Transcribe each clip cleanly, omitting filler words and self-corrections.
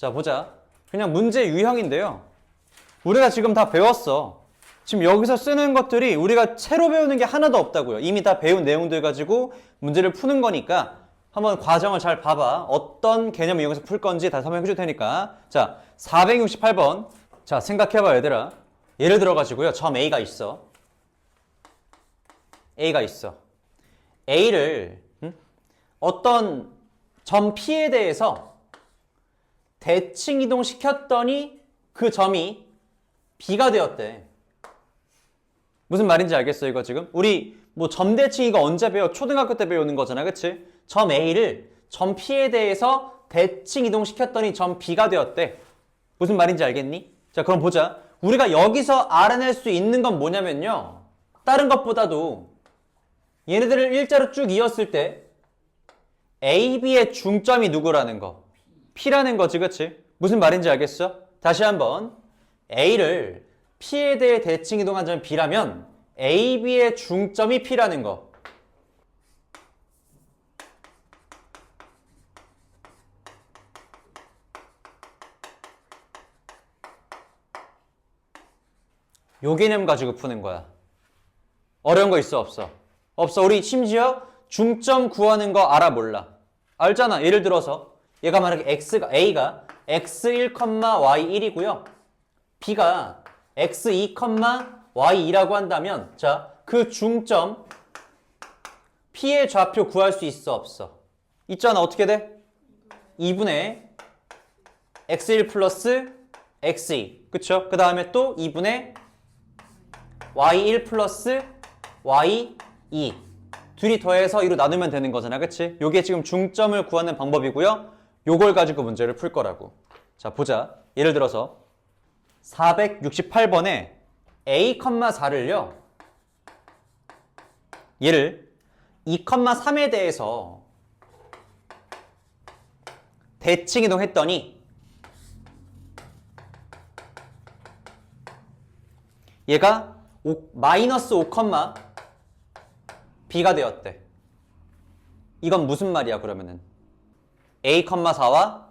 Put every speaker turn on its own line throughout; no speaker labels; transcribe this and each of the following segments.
자, 보자. 그냥 문제 유형인데요. 우리가 지금 다 배웠어. 지금 여기서 쓰는 것들이 우리가 새로 배우는 게 하나도 없다고요. 이미 다 배운 내용들 가지고 문제를 푸는 거니까 한번 과정을 잘 봐봐. 어떤 개념을 이용해서 풀 건지 다 설명해 줄 테니까. 자, 468번. 자, 생각해봐, 얘들아. 예를 들어가지고요. 점 A가 있어. A가 있어. A를 어떤 점 P에 대해서 대칭 이동시켰더니 그 점이 B가 되었대. 무슨 말인지 알겠어, 이거 지금? 우리 뭐 점대칭 이거 언제 배워? 초등학교 때 배우는 거잖아, 그치? 점 A를 점 P에 대해서 대칭 이동시켰더니 점 B가 되었대. 무슨 말인지 알겠니? 자, 그럼 보자. 우리가 여기서 알아낼 수 있는 건 뭐냐면요. 다른 것보다도 얘네들을 일자로 쭉 이었을 때 A, B의 중점이 누구라는 거? P라는 거지, 그치? 무슨 말인지 알겠어? 다시 한번. A를 P에 대해 대칭 이동한 점이 B라면 A, B의 중점이 P라는 거. 요 개념 가지고 푸는 거야. 어려운 거 있어, 없어? 없어. 우리 심지어 중점 구하는 거 알아, 몰라? 알잖아. 예를 들어서 얘가 만약에 A가 x1, y1이고요. B가 x2, y2라고 한다면 자, 그 중점 P의 좌표 구할 수 있어, 없어? 있잖아. 어떻게 돼? 2분의 x1 플러스 x2. 그쵸? 그 다음에 또 2분의 y1 플러스 y2. 둘이 더해서 2로 나누면 되는 거잖아. 그치? 요게 지금 중점을 구하는 방법이고요. 요걸 가지고 문제를 풀 거라고. 자, 보자. 예를 들어서 468번에 a, 4를요. 얘를 2, 3에 대해서 대칭 이동했더니 얘가 마이너스 5, B가 되었대. 이건 무슨 말이야, 그러면은? A, 4와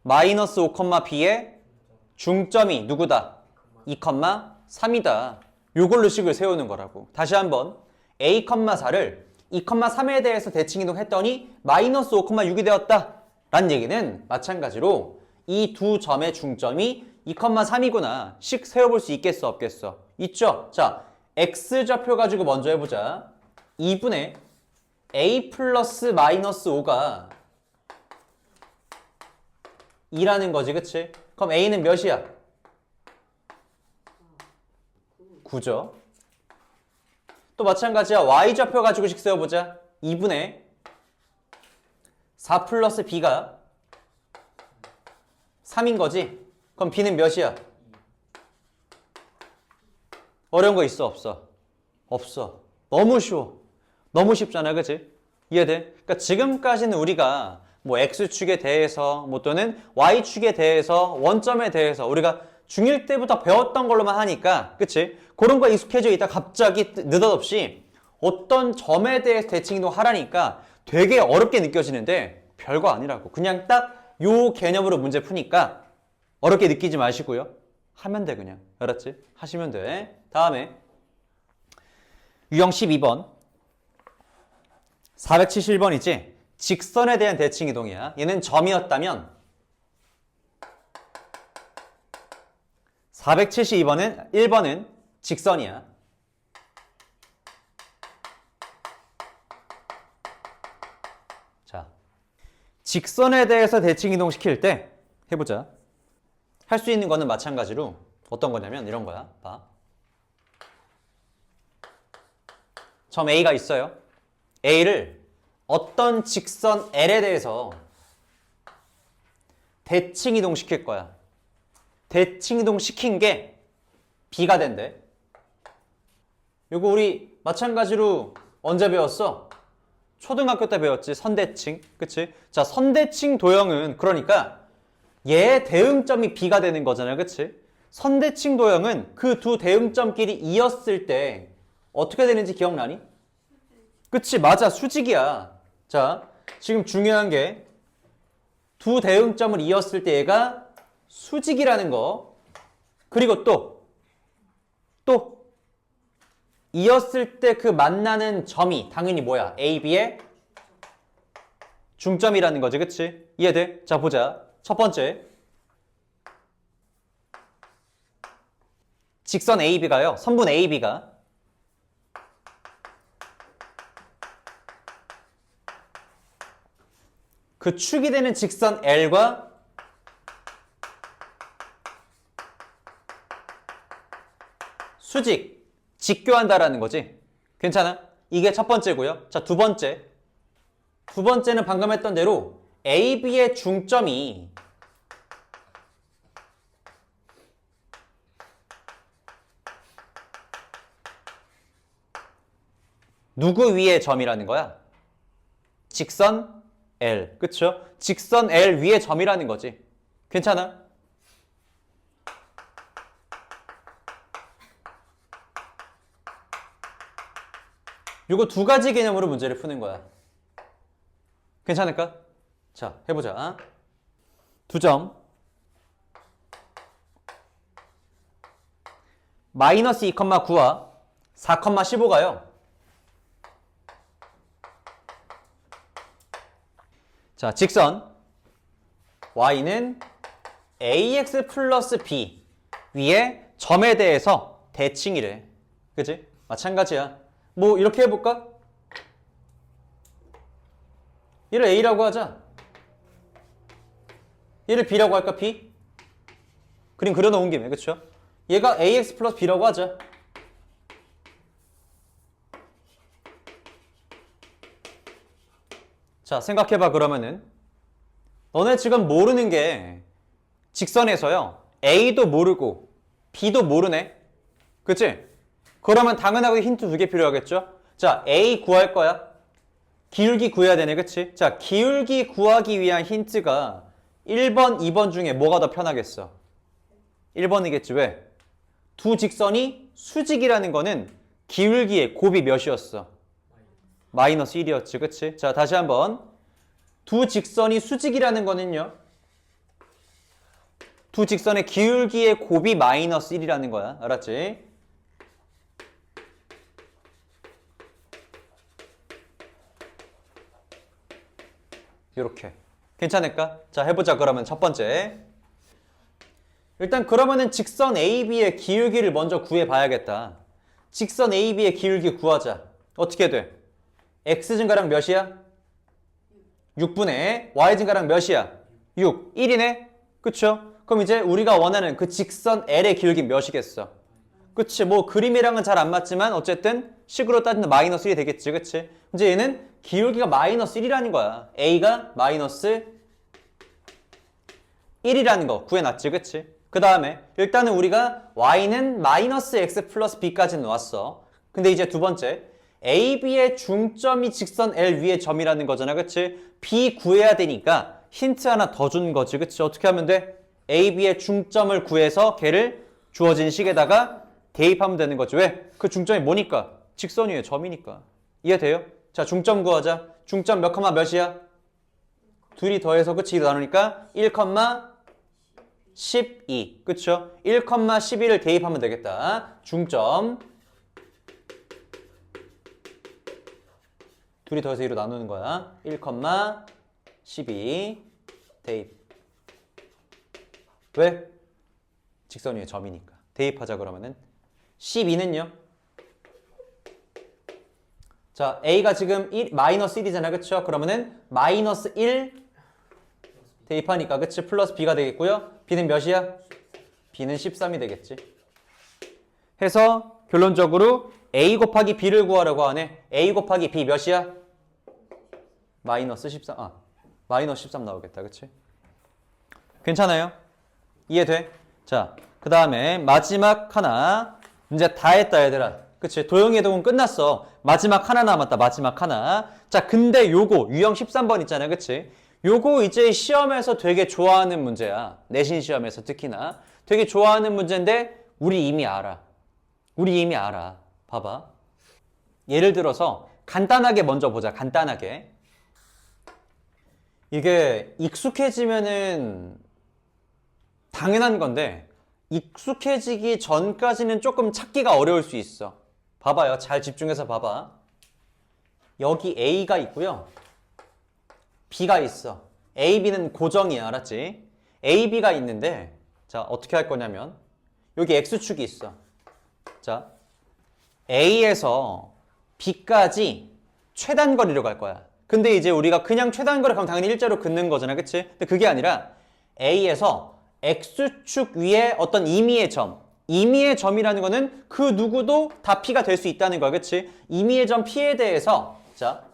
마이너스 5, B의 중점이 누구다? 2, 3이다. 요걸로 식을 세우는 거라고. 다시 한번. A, 4를 2, 3에 대해서 대칭 이동했더니 마이너스 5, 6이 되었다. 라는 얘기는 마찬가지로 이 두 점의 중점이 2, 3이구나. 식 세워볼 수 있겠어, 없겠어? 있죠? 자, X좌표 가지고 먼저 해보자. 2분의 A 플러스 마이너스 5가 2라는 거지, 그치? 그럼 A는 몇이야? 9죠. 또 마찬가지야. Y좌표 가지고 식 세워보자. 2분의 4 플러스 B가 3인 거지? 그럼 B는 몇이야? 어려운 거 있어, 없어? 없어. 너무 쉬워. 너무 쉽잖아, 그치? 이해돼? 그러니까 지금까지는 우리가 뭐 X축에 대해서 뭐 또는 Y축에 대해서 원점에 대해서 우리가 중1 때부터 배웠던 걸로만 하니까, 그치? 그런 거 익숙해져 있다 갑자기 느닷없이 어떤 점에 대해서 대칭 이동하라니까 되게 어렵게 느껴지는데 별거 아니라고. 그냥 딱 요 개념으로 문제 푸니까 어렵게 느끼지 마시고요. 하면 돼, 그냥. 알았지? 하시면 돼. 다음에 유형 12번 471번이지? 직선에 대한 대칭 이동이야. 얘는 점이었다면 472번은 1번은 직선이야. 자, 직선에 대해서 대칭 이동시킬 때 해보자. 할 수 있는 거는 마찬가지로 어떤 거냐면 이런 거야. 봐. 점 A가 있어요. A를 어떤 직선 L에 대해서 대칭 이동시킬 거야. 대칭 이동시킨 게 B가 된대. 이거 우리 마찬가지로 언제 배웠어? 초등학교 때 배웠지. 선대칭. 그치? 자, 선대칭 도형은 그러니까 얘 대응점이 B가 되는 거잖아요. 그치? 선대칭 도형은 그 두 대응점끼리 이었을 때 어떻게 되는지 기억나니? 그치? 맞아. 수직이야. 자, 지금 중요한 게 두 대응점을 이었을 때 얘가 수직이라는 거. 그리고 또 이었을 때 그 만나는 점이 당연히 뭐야? A, B의 중점이라는 거지. 그치? 이해돼? 자, 보자. 첫 번째. 직선 AB가요. 선분 AB가 그 축이 되는 직선 L과 수직, 직교한다라는 거지. 괜찮아? 이게 첫 번째고요. 자, 두 번째. 두 번째는 방금 했던 대로 AB의 중점이 누구 위의 점이라는 거야? 직선 L. 그쵸? 직선 L 위의 점이라는 거지. 괜찮아? 요거 두 가지 개념으로 문제를 푸는 거야. 괜찮을까? 자, 해보자. 두 점. 마이너스 2,9와 4,15가요. 자, 직선 y는 ax 플러스 b 위에 점에 대해서 대칭이래. 그치? 마찬가지야. 뭐 이렇게 해볼까? 얘를 a라고 하자. 얘를 b라고 할까? b? 그림 그려놓은 김에. 그쵸? 얘가 ax 플러스 b라고 하자. 자, 생각해봐. 그러면은 너네 지금 모르는 게 직선에서요 a도 모르고 b도 모르네. 그치? 그러면 당연하게 힌트 두 개 필요하겠죠? 자, a 구할 거야. 기울기 구해야 되네. 그치? 자, 기울기 구하기 위한 힌트가 1번, 2번 중에 뭐가 더 편하겠어? 1번이겠지. 왜? 두 직선이 수직이라는 거는 기울기의 곱이 몇이었어? 마이너스 1이었지. 그치? 자, 다시 한번. 두 직선이 수직이라는 거는요. 두 직선의 기울기의 곱이 마이너스 1이라는 거야. 알았지? 이렇게. 괜찮을까? 자, 해보자. 그러면 첫 번째. 일단 그러면은 직선 AB의 기울기를 먼저 구해봐야겠다. 직선 AB의 기울기 구하자. 어떻게 돼? X 증가량 몇이야? 6분의 Y 증가량 몇이야? 6. 1이네? 그쵸? 그럼 이제 우리가 원하는 그 직선 L의 기울기 몇이겠어? 그치? 뭐 그림이랑은 잘 안 맞지만 어쨌든 식으로 따지면 마이너스 1이 되겠지. 그치? 이제 얘는 기울기가 마이너스 1이라는 거야. A가 마이너스 1이라는 거 구해놨지. 그치? 그 다음에 일단은 우리가 Y는 마이너스 X 플러스 B까지는 왔어. 근데 이제 두 번째 AB의 중점이 직선 L 위의 점이라는 거잖아. 그치? B 구해야 되니까 힌트 하나 더 준 거지. 그치? 어떻게 하면 돼? AB의 중점을 구해서 걔를 주어진 식에다가 대입하면 되는 거지. 왜? 그 중점이 뭐니까? 직선 위의 점이니까. 이해돼요? 자, 중점 구하자. 중점 몇 컴마 몇이야? 둘이 더해서 그치? 이거 나누니까 1, 12. 그쵸? 1, 12를 대입하면 되겠다. 중점 둘이 더해서 2로 나누는 거야. 1, 12 대입. 왜? 직선 위의 점이니까. 대입하자 그러면은 12는요? 자, A가 지금 마이너스 1이잖아. 그쵸? 그러면은 마이너스 1 대입하니까 그치? 플러스 B가 되겠고요. B는 몇이야? B는 13이 되겠지. 해서 결론적으로 A 곱하기 B를 구하라고 하네. A 곱하기 B 몇이야? 마이너스 13. 마이너스 13 나오겠다. 그치? 괜찮아요? 이해돼? 자, 그 다음에 마지막 하나. 이제 다 했다 얘들아. 그치? 도형의 동은 끝났어. 마지막 하나 남았다. 마지막 하나. 자, 근데 요거 유형 13번 있잖아요. 그치? 요거 이제 시험에서 되게 좋아하는 문제야. 내신 시험에서 특히나. 되게 좋아하는 문제인데 우리 이미 알아. 우리 이미 알아. 봐봐. 예를 들어서 간단하게 먼저 보자. 간단하게. 이게 익숙해지면은 당연한 건데 익숙해지기 전까지는 조금 찾기가 어려울 수 있어. 봐봐요. 잘 집중해서 봐봐. 여기 A가 있고요. B가 있어. A, B는 고정이야. 알았지? A, B가 있는데 자, 어떻게 할 거냐면 여기 X축이 있어. 자, A에서 B까지 최단 거리로 갈 거야. 근데 이제 우리가 그냥 최단 거리 가면 당연히 일자로 긋는 거잖아. 그치? 근데 그게 아니라 A에서 X축 위에 어떤 임의의 점, 임의의 점이라는 거는 그 누구도 다 P가 될 수 있다는 거야. 그치? 임의의 점 P에 대해서 자,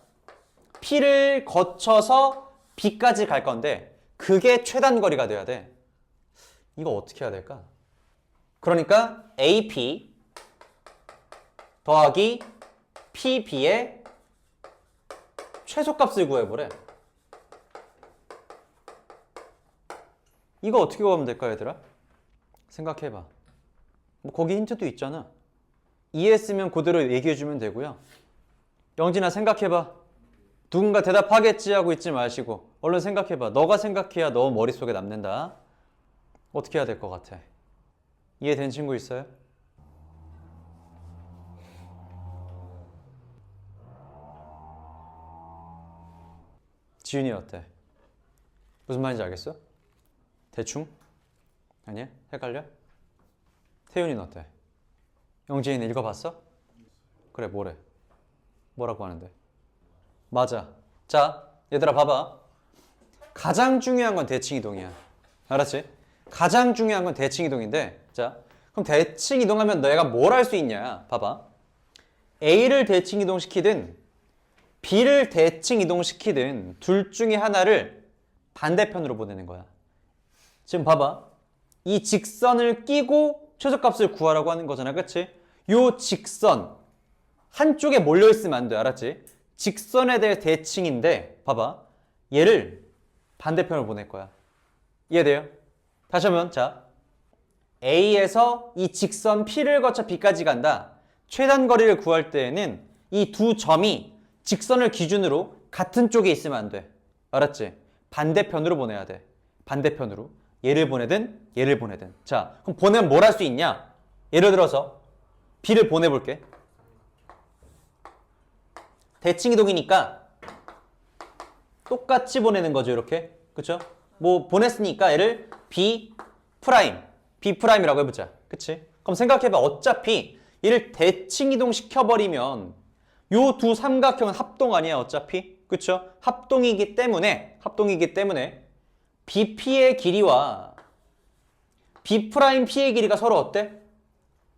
P를 거쳐서 B까지 갈 건데 그게 최단 거리가 돼야 돼. 이거 어떻게 해야 될까? 그러니까 AP 더하기 PB의 최소값을 구해보래. 이거 어떻게 구하면 될까, 얘들아? 생각해봐. 뭐 거기 힌트도 있잖아. 이해했으면 그대로 얘기해주면 되고요. 영진아, 생각해봐. 누군가 대답하겠지 하고 있지 마시고 얼른 생각해봐. 너가 생각해야 너 머릿속에 남는다. 어떻게 해야 될 것 같아? 이해된 친구 있어요? 지윤이 어때? 무슨 말인지 알겠어? 대충? 아니야? 헷갈려? 태윤이는 어때? 영진이는 읽어봤어? 그래, 뭐래? 뭐라고 하는데? 맞아. 자, 얘들아 봐봐. 가장 중요한 건 대칭이동이야. 알았지? 가장 중요한 건 대칭이동인데 자, 그럼 대칭이동하면 너희가 뭘 할 수 있냐? 봐봐. A를 대칭이동시키든 B를 대칭이동시키든 둘 중에 하나를 반대편으로 보내는 거야. 지금 봐봐. 이 직선을 끼고 최소값을 구하라고 하는 거잖아. 그치? 요 직선 한쪽에 몰려있으면 안 돼. 알았지? 직선에 대해 대칭인데 봐봐. 얘를 반대편으로 보낼 거야. 이해돼요? 다시 한번 자, A에서 이 직선 P를 거쳐 B까지 간다. 최단 거리를 구할 때에는 이 두 점이 직선을 기준으로 같은 쪽에 있으면 안 돼. 알았지? 반대편으로 보내야 돼. 반대편으로. 얘를 보내든 얘를 보내든. 자, 그럼 보내면 뭘 할 수 있냐? 예를 들어서 B를 보내볼게. 대칭이동이니까 똑같이 보내는 거죠. 이렇게. 그쵸? 뭐 보냈으니까 얘를 B 프라임, B 프라임이라고 해보자. 그치? 그럼 생각해봐. 어차피 얘를 대칭이동 시켜버리면 요 두 삼각형은 합동 아니야 어차피? 그쵸? 합동이기 때문에 BP의 길이와 B 프라임 P의 길이가 서로 어때?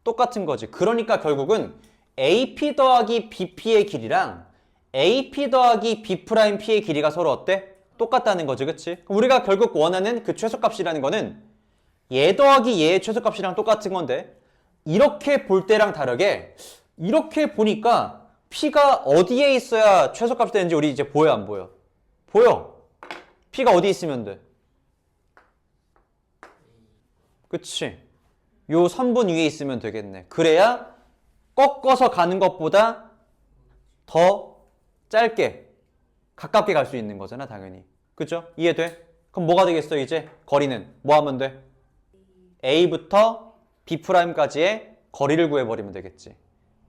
똑같은 거지. 그러니까 결국은 AP 더하기 BP의 길이랑 AP 더하기 B 프라임 P의 길이가 서로 어때? 똑같다는 거지. 그치? 우리가 결국 원하는 그 최소값이라는 거는 얘 더하기 얘의 최소값이랑 똑같은 건데 이렇게 볼 때랑 다르게 이렇게 보니까 P가 어디에 있어야 최소값이 되는지 우리 이제 보여 안 보여? 보여. P가 어디 있으면 돼? 그치? 요 선분 위에 있으면 되겠네. 그래야 꺾어서 가는 것보다 더 짧게 가깝게 갈 수 있는 거잖아 당연히. 그죠? 이해돼? 그럼 뭐가 되겠어 이제? 거리는 뭐 하면 돼? A부터 B'까지의 거리를 구해버리면 되겠지.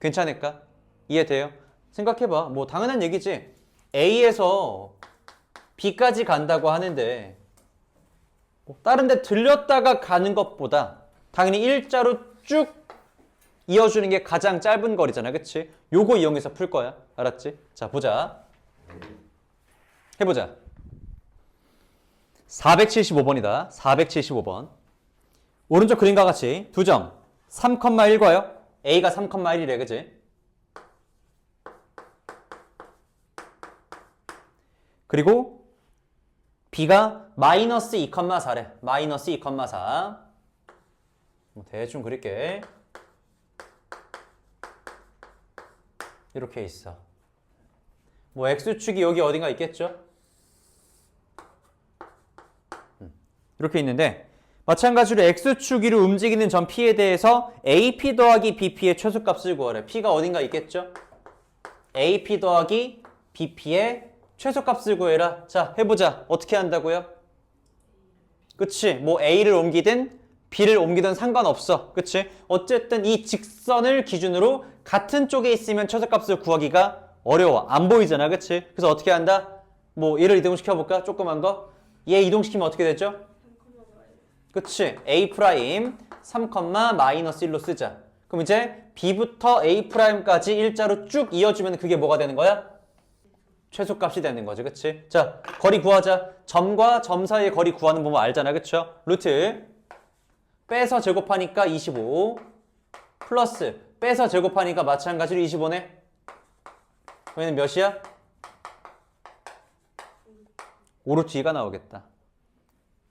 괜찮을까? 이해돼요? 생각해봐. 뭐 당연한 얘기지. A에서 B까지 간다고 하는데 다른 데 들렸다가 가는 것보다 당연히 일자로 쭉 이어주는 게 가장 짧은 거리잖아. 그치? 요거 이용해서 풀 거야. 알았지? 자, 보자. 해보자. 475번이다. 475번. 오른쪽 그림과 같이 두 점 3,1과요. A가 3,1이래. 그치? 그리고 B가 마이너스 2,4래. 마이너스 2,4. 대충 그릴게. 이렇게 있어. 뭐 X축이 여기 어딘가 있겠죠? 이렇게 있는데 마찬가지로 X축 위로 움직이는 점 P에 대해서 AP 더하기 BP의 최소값을 구하래. P가 어딘가 있겠죠? AP 더하기 BP의 최소값을 구해라. 자, 해보자. 어떻게 한다고요? 그치? 뭐 A를 옮기든 B를 옮기든 상관없어. 그치? 어쨌든 이 직선을 기준으로 같은 쪽에 있으면 최소값을 구하기가 어려워. 안 보이잖아. 그치? 그래서 어떻게 한다? 뭐 얘를 이동시켜볼까? 조그만 거. 얘 이동시키면 어떻게 되죠? 그치? A 프라임 3, 마이너스 1로 쓰자. 그럼 이제 B부터 A 프라임까지 일자로 쭉 이어주면 그게 뭐가 되는 거야? 최소값이 되는 거지. 그치? 자, 거리 구하자. 점과 점 사이의 거리 구하는 법은 알잖아. 그쵸? 루트 빼서 제곱하니까 25 플러스 빼서 제곱하니까 마찬가지로 25네. 그러면 몇이야? 5루트 2가 나오겠다.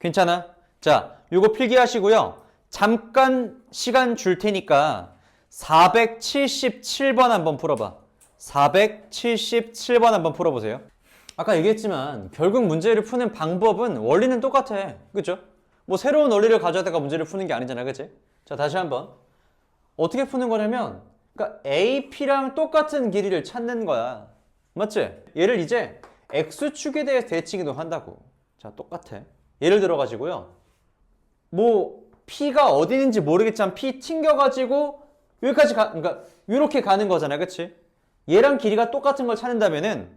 괜찮아? 자, 요거 필기하시고요. 잠깐 시간 줄 테니까 477번 한번 풀어봐. 477번 한번 풀어보세요. 아까 얘기했지만 결국 문제를 푸는 방법은 원리는 똑같아. 그죠? 뭐 새로운 원리를 가져다가 문제를 푸는 게 아니잖아. 그치? 자, 다시 한번. 어떻게 푸는 거냐면 그러니까 AP랑 똑같은 길이를 찾는 거야. 맞지? 얘를 이제 X축에 대해서 대칭이동 한다고. 자, 똑같아. 예를 들어 가지고요. 뭐 P가 어디 있는지 모르겠지만 P 튕겨가지고 여기까지 그러니까 이렇게 가는 거잖아. 그치? 얘랑 길이가 똑같은 걸 찾는다면은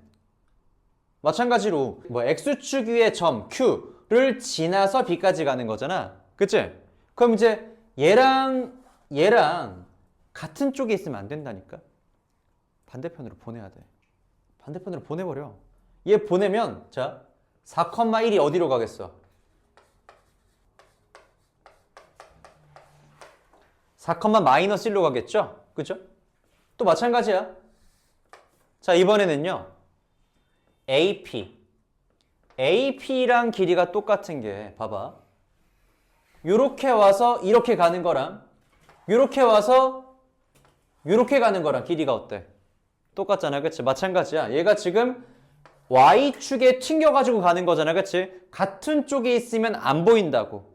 마찬가지로 뭐 X축 위의 점 Q를 지나서 B까지 가는 거잖아. 그치? 그럼 이제 얘랑 같은 쪽에 있으면 안 된다니까? 반대편으로 보내야 돼. 반대편으로 보내버려. 얘 보내면 자 4,1이 어디로 가겠어? 4, 마이너스 1로 가겠죠? 그죠? 또 마찬가지야. 자, 이번에는요. AP랑 길이가 똑같은 게 봐봐. 요렇게 와서 이렇게 가는 거랑 요렇게 와서 요렇게 가는 거랑 길이가 어때? 똑같잖아. 그치? 마찬가지야. 얘가 지금 Y축에 튕겨가지고 가는 거잖아. 그치? 같은 쪽에 있으면 안 보인다고.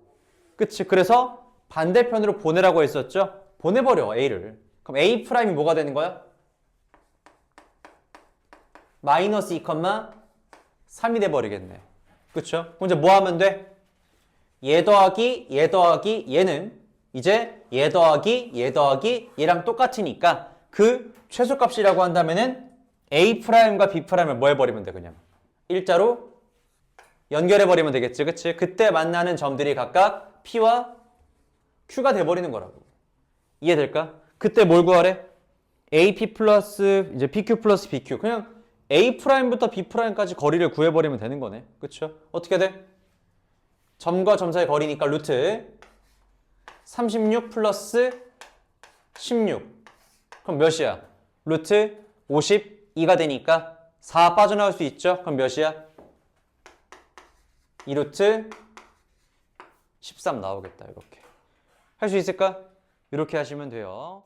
그치? 그래서 반대편으로 보내라고 했었죠? 보내버려, A를. 그럼 A 프라임이 뭐가 되는 거야? 마이너스 2, 3이 돼버리겠네. 그쵸? 그럼 이제 뭐 하면 돼? 얘 더하기 얘는 이제 얘 더하기 얘랑 똑같으니까 그 최소값이라고 한다면은 A 프라임과 B 프라임을 뭐 해버리면 돼, 그냥? 일자로 연결해버리면 되겠지, 그치? 그때 만나는 점들이 각각 P와 Q가 돼버리는 거라고. 이해될까? 그때 뭘 구하래? AP 플러스 이제 PQ 플러스 BQ. 그냥 A 프라임부터 B 프라임까지 거리를 구해버리면 되는 거네. 그쵸? 어떻게 돼? 점과 점 사이 거리니까 루트 36 플러스 16. 그럼 몇이야? 루트 52가 되니까 4 빠져나올 수 있죠? 그럼 몇이야? 2루트 13 나오겠다. 이렇게. 할 수 있을까? 이렇게 하시면 돼요.